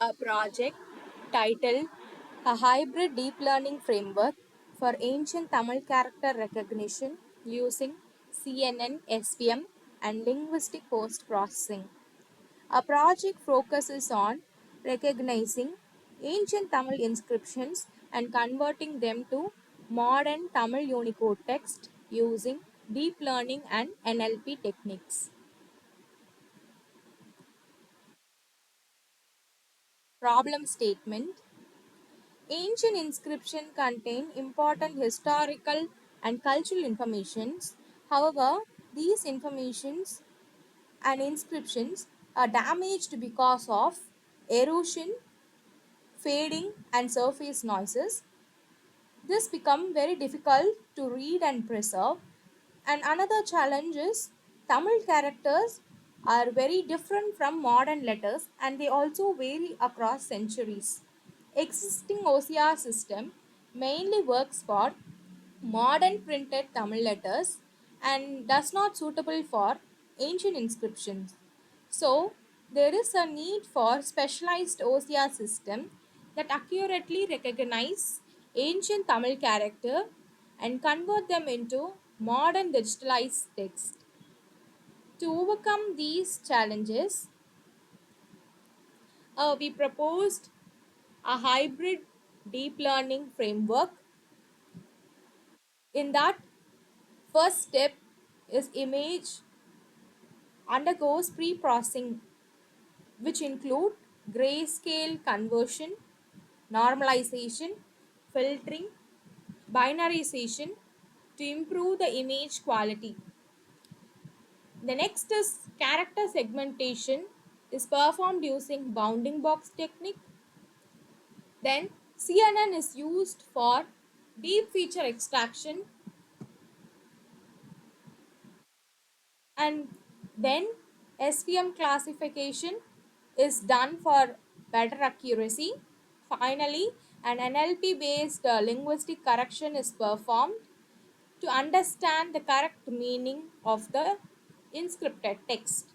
a project titled A Hybrid Deep Learning Framework for Ancient Tamil Character Recognition using CNN, SVM, and Linguistic Post Processing. A project focuses on recognizing ancient Tamil inscriptions and converting them to modern Tamil Unicode text using deep learning and NLP techniques. Problem statement: ancient inscriptions contain important historical and cultural informations. However, these informations and inscriptions are damaged because of erosion, fading, and surface noises. This becomes very difficult to read and preserve. And another challenge is Tamil characters are very different from modern letters and they also vary across centuries. Existing OCR system mainly works for modern printed Tamil letters and does not suitable for ancient inscriptions. So there is a need for specialized OCR system that accurately recognize ancient Tamil character and convert them into modern digitalized text. To overcome these challenges, we proposed a hybrid deep learning framework. In that, first step is image undergoes pre-processing, which include grayscale conversion, normalization, filtering, binarization to improve the image quality. The next is character segmentation is performed using bounding box technique. Then CNN is used for deep feature extraction, and then SVM classification is done for better accuracy. Finally, an NLP based linguistic correction is performed to understand the correct meaning of the inscripted text.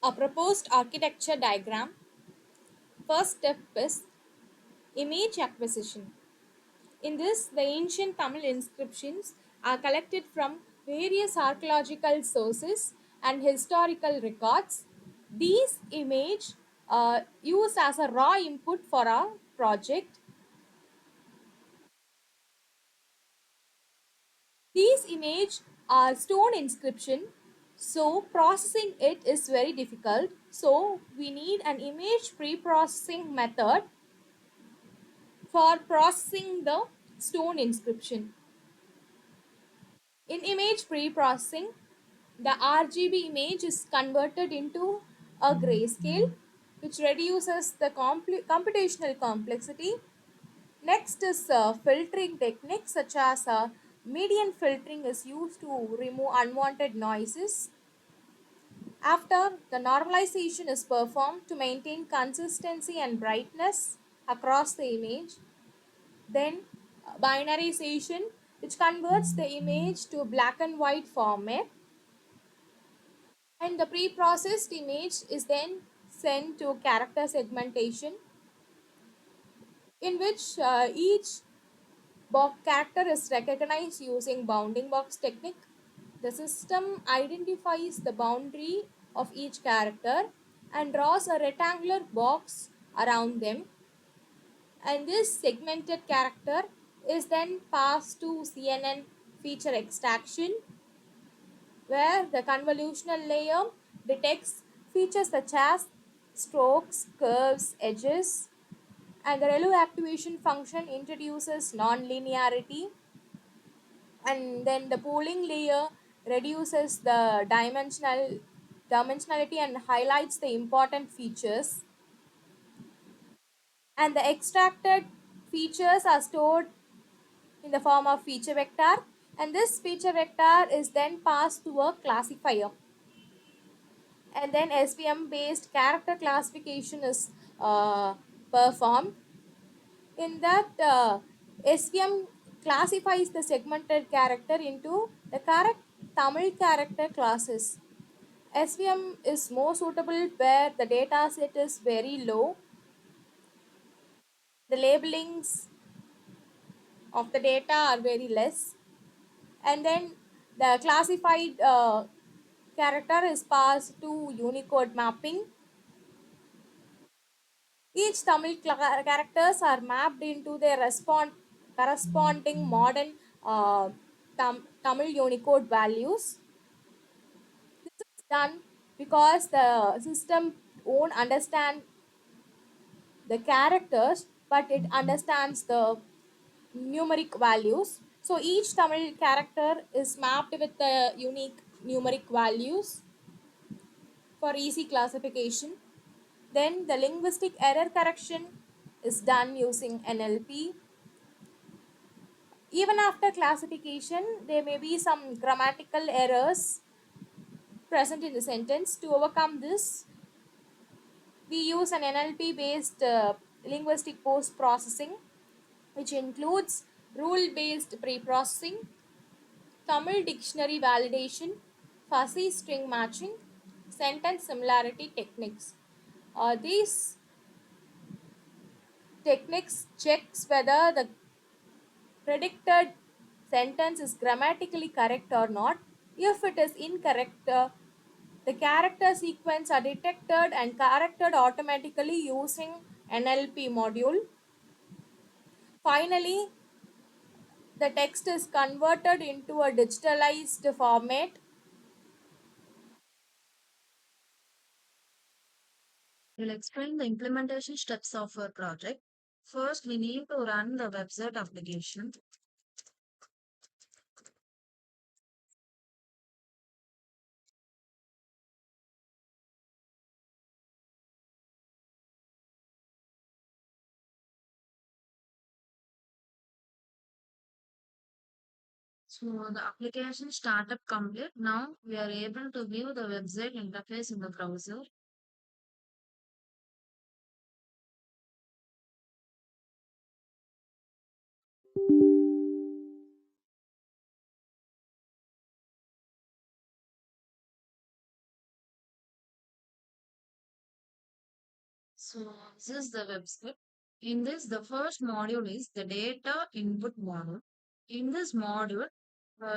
A proposed architecture diagram. First step is image acquisition. In this, the ancient Tamil inscriptions are collected from various archaeological sources and historical records. These images are used as a raw input for our project. These images are stone inscription, so processing it is very difficult. So we need an image pre-processing method for processing the stone inscription. In image pre-processing, the RGB image is converted into a grayscale, which reduces the computational complexity. Next is filtering techniques such as median filtering is used to remove unwanted noises. After, the normalization is performed to maintain consistency and brightness across the image. Then binarization, which converts the image to black and white format, and the pre-processed image is then sent to character segmentation, in which each box character is recognized using bounding box technique. The system identifies the boundary of each character and draws a rectangular box around them, and this segmented character is then passed to CNN feature extraction, where the convolutional layer detects features such as strokes, curves, edges, and the ReLU activation function introduces non-linearity, and then the pooling layer reduces the dimensionality and highlights the important features, and the extracted features are stored in the form of feature vector, and this feature vector is then passed to a classifier, and then SVM based character classification is performed. In that, SVM classifies the segmented character into the correct Tamil character classes. SVM is more suitable where the data set is very low, the labelings of the data are very less, and then the classified character is passed to Unicode mapping. Each Tamil characters are mapped into their corresponding modern Tamil Unicode values. This is done because the system won't understand the characters, but it understands the numeric values. So each Tamil character is mapped with the unique numeric values for easy classification. Then the linguistic error correction is done using NLP. Even after classification, there may be some grammatical errors present in the sentence. To overcome this, we use an NLP based linguistic post processing, which includes rule based pre processing, Tamil dictionary validation, fuzzy string matching, sentence similarity techniques. These techniques checks whether the predicted sentence is grammatically correct or not. If it is incorrect, the character sequence are detected and corrected automatically using NLP module. Finally, the text is converted into a digitalized format. We'll explain the implementation steps of our project. First, we need to run the website application. So the application startup complete. Now we are able to view the website interface in the browser. So this is the website. In this, the first module is the data input module. In this module,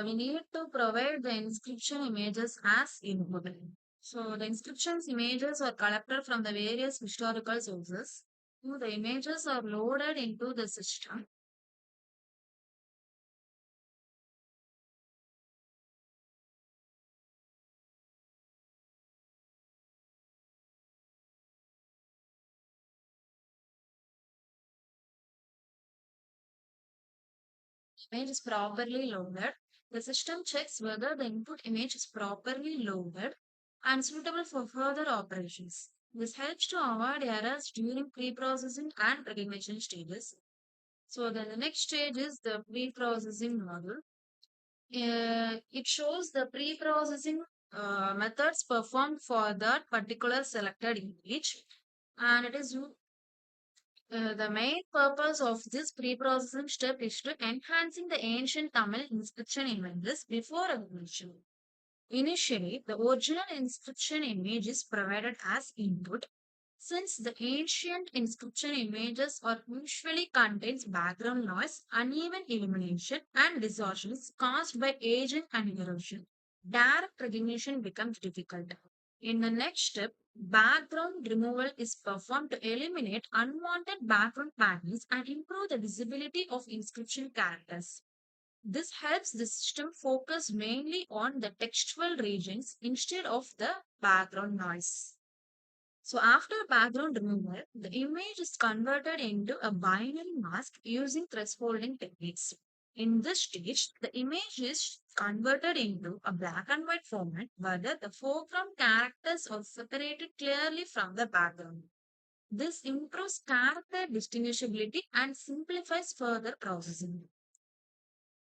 we need to provide the inscription images as input. So the inscriptions images are collected from the various historical sources. So the images are loaded into the system. Image is properly loaded. The system checks whether the input image is properly loaded and suitable for further operations. This helps to avoid errors during pre-processing and recognition stages. So then the next stage is the pre-processing module. It shows the pre-processing methods performed for that particular selected image, and it is the main purpose of this pre-processing step is to enhancing the ancient Tamil inscription images before recognition. Initially, the original inscription image is provided as input. Since the ancient inscription images are usually contains background noise, uneven illumination, and distortions caused by aging and erosion, direct recognition becomes difficult. In the next step, background removal is performed to eliminate unwanted background patterns and improve the visibility of inscription characters. This helps the system focus mainly on the textual regions instead of the background noise. So after background removal, the image is converted into a binary mask using thresholding techniques. In this stage, the image is converted into a black and white format where the foreground characters are separated clearly from the background. This improves character distinguishability and simplifies further processing.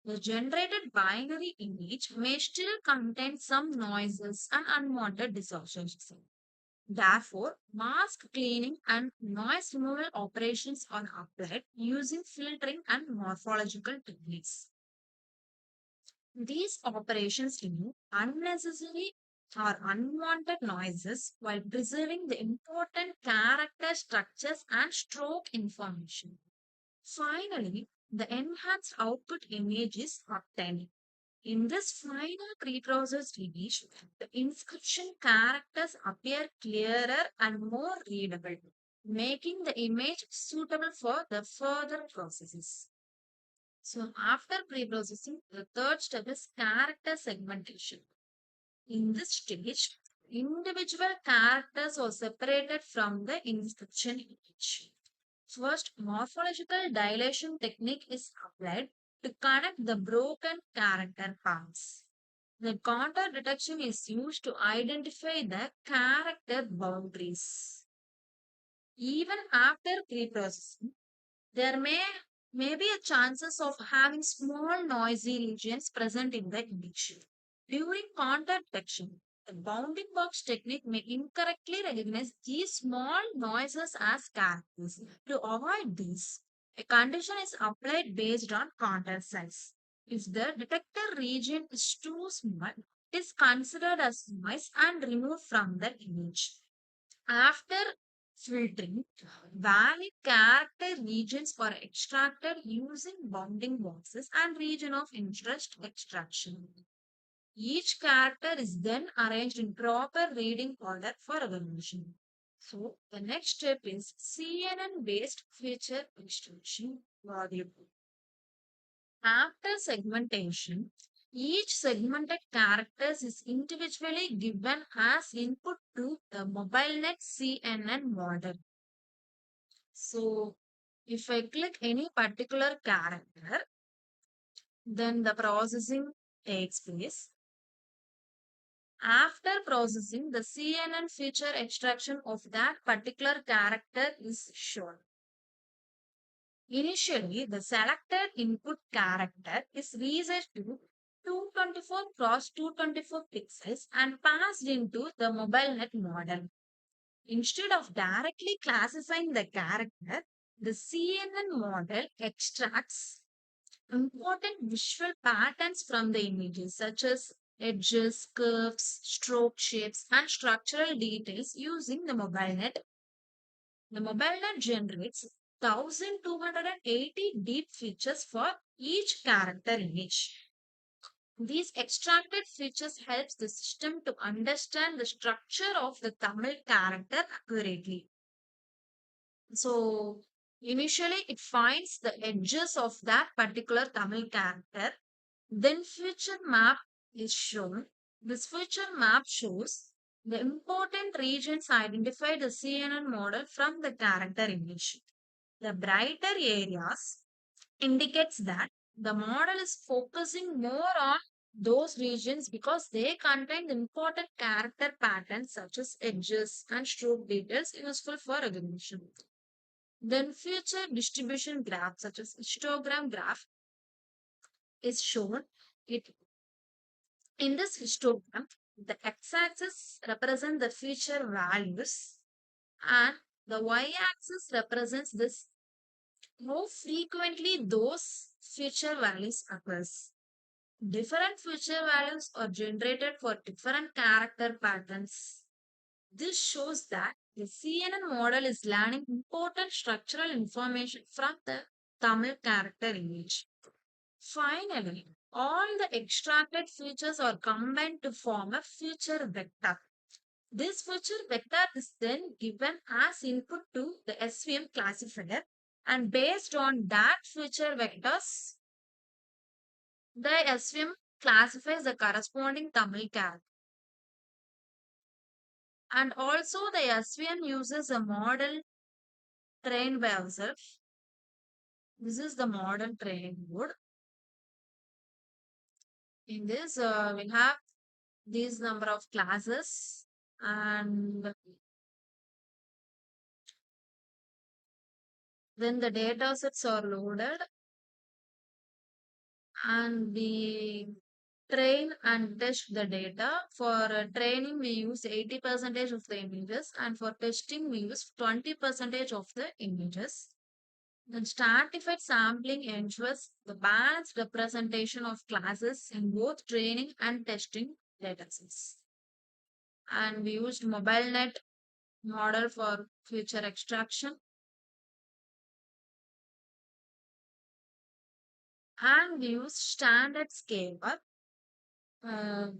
The generated binary image may still contain some noises and unwanted distortions. Therefore, mask cleaning and noise removal operations are applied using filtering and morphological techniques. These operations remove unnecessary or unwanted noises while preserving the important character structures and stroke information. Finally, the enhanced output image is obtained. In this final preprocessed image, the inscription characters appear clearer and more readable, making the image suitable for the further processes. So, after preprocessing, the third step is character segmentation. In this stage, individual characters are separated from the inscription image. First, morphological dilation technique is applied to connect the broken character parts. The contour detection is used to identify the character boundaries. Even after preprocessing, there may be a chances of having small noisy regions present in the image. During contact detection, the bounding box technique may incorrectly recognize these small noises as characters. To avoid this, a condition is applied based on contact size. If the detector region is too small, it is considered as noise and removed from the image. After filtering, valid character regions are extracted using bounding boxes and region of interest extraction. Each character is then arranged in proper reading order for recognition. So the next step is CNN based feature extraction module. After segmentation, each segmented characters is individually given as input to the MobileNet CNN model. So if I click any particular character, then the processing takes place. After processing, the CNN feature extraction of that particular character is shown. Initially, the selected input character is resized to 224 cross 224 pixels and passed into the MobileNet model. Instead of directly classifying the character, the CNN model extracts important visual patterns from the images, such as edges, curves, stroke shapes, and structural details using the MobileNet. The MobileNet generates 1280 deep features for each character image. These extracted features helps the system to understand the structure of the Tamil character accurately. So initially it finds the edges of that particular Tamil character. Then feature map is shown. This feature map shows the important regions identify the CNN model from the character image. The brighter areas indicates that the model is focusing more on those regions because they contain the important character patterns such as edges and stroke details useful for recognition. Then future distribution graph such as histogram graph is shown. It in this histogram, the x-axis represents the feature values and the y-axis represents this how frequently those feature values occurs. Different feature values are generated for different character patterns. This shows that the CNN model is learning important structural information from the Tamil character image. Finally, all the extracted features are combined to form a feature vector. This feature vector is then given as input to the SVM classifier, and based on that feature vectors, the SVM classifies the corresponding Tamil character. And also the SVM uses a model trained by ourselves. This is the model training board. In this, we have these number of classes, and then the data sets are loaded, and we train and test the data. For training, we use 80% of the images, and for testing, we use 20% of the images. Then stratified sampling ensures the balanced representation of classes in both training and testing datasets. And we used MobileNet model for feature extraction, and we used standard scalar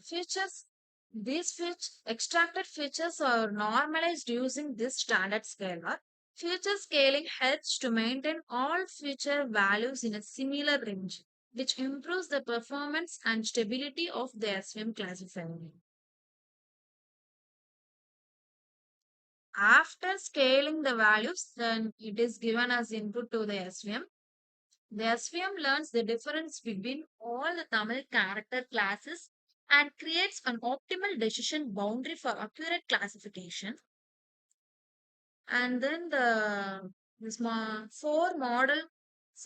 features. These extracted features are normalized using this standard scalar. Feature scaling helps to maintain all feature values in a similar range, which improves the performance and stability of the SVM classifier. After scaling the values, then it is given as input to the SVM. The SVM learns the difference between all the Tamil character classes and creates an optimal decision boundary for accurate classification. And then four models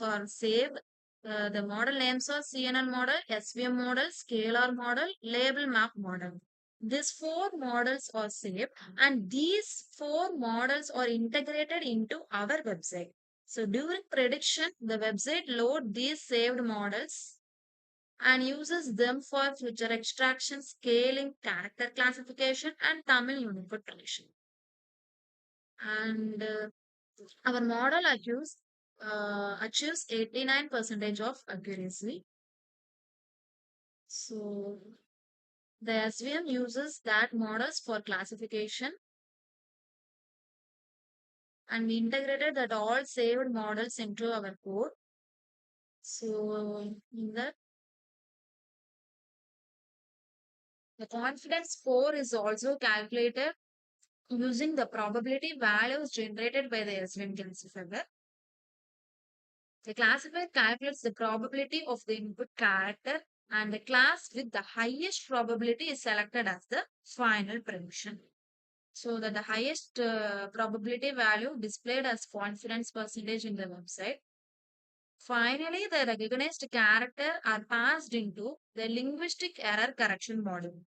are saved. The model names are CNN model, SVM model, scalar model, label map model. These four models are saved, and these four models are integrated into our website. So during prediction, the website load these saved models and uses them for future extraction, scaling, character classification, and Tamil Unicode prediction. And our model achieves 89% of accuracy. So the SVM uses that models for classification, and we integrated that all saved models into our code. So in that, the confidence score is also calculated using the probability values generated by the SVM classifier. The classifier calculates the probability of the input character, and the class with the highest probability is selected as the final prediction. So that the highest probability value displayed as confidence percentage in the website. Finally, the recognized character are passed into the linguistic error correction module.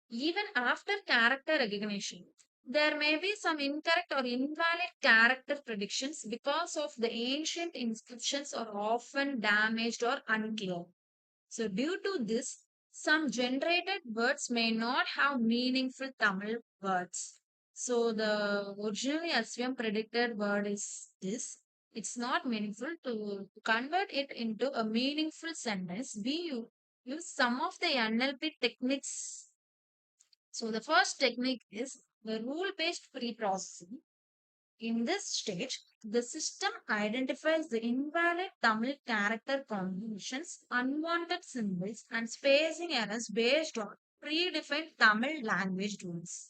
Even after character recognition, there may be some incorrect or invalid character predictions because of the ancient inscriptions are often damaged or unclear. So, due to this, some generated words may not have meaningful Tamil words. So, the originally SVM predicted word is this. It's not meaningful. To convert it into a meaningful sentence, we use some of the NLP techniques. So, the first technique is the rule based pre-processing. In this stage, the system identifies the invalid Tamil character combinations, unwanted symbols, and spacing errors based on predefined Tamil language rules.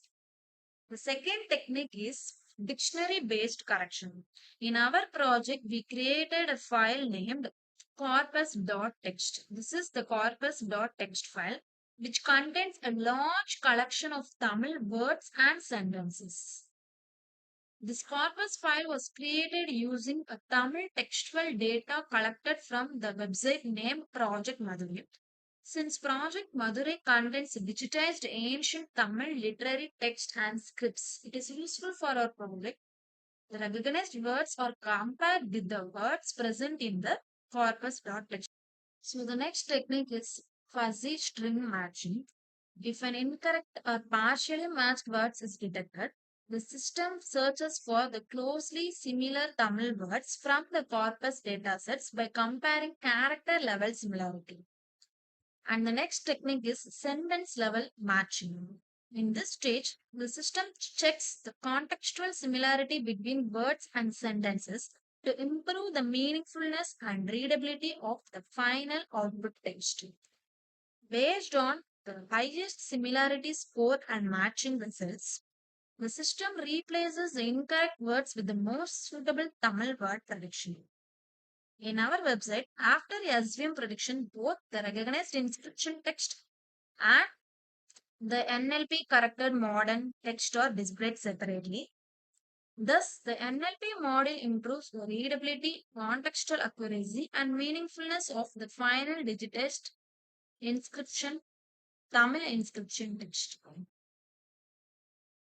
The second technique is dictionary based correction. In our project, we created a file named corpus.txt. This is the corpus.txt file, which contains a large collection of Tamil words and sentences. This corpus file was created using a Tamil textual data collected from the website named Project Madurai. Since Project Madurai contains digitized ancient Tamil literary text and scripts, it is useful for our project. The recognized words are compared with the words present in the corpus.txt. So the next technique is fuzzy string matching. If an incorrect or partially matched words is detected, the system searches for the closely similar Tamil words from the corpus datasets by comparing character level similarity. And the next technique is sentence level matching. In this stage, the system checks the contextual similarity between words and sentences to improve the meaningfulness and readability of the final output text. Based on the highest similarity score and matching results, the system replaces the incorrect words with the most suitable Tamil word prediction. In our website, after SVM prediction, both the recognized inscription text and the NLP corrected modern text are displayed separately. Thus, the NLP model improves the readability, contextual accuracy, and meaningfulness of the final digitized inscription, Tamil inscription text.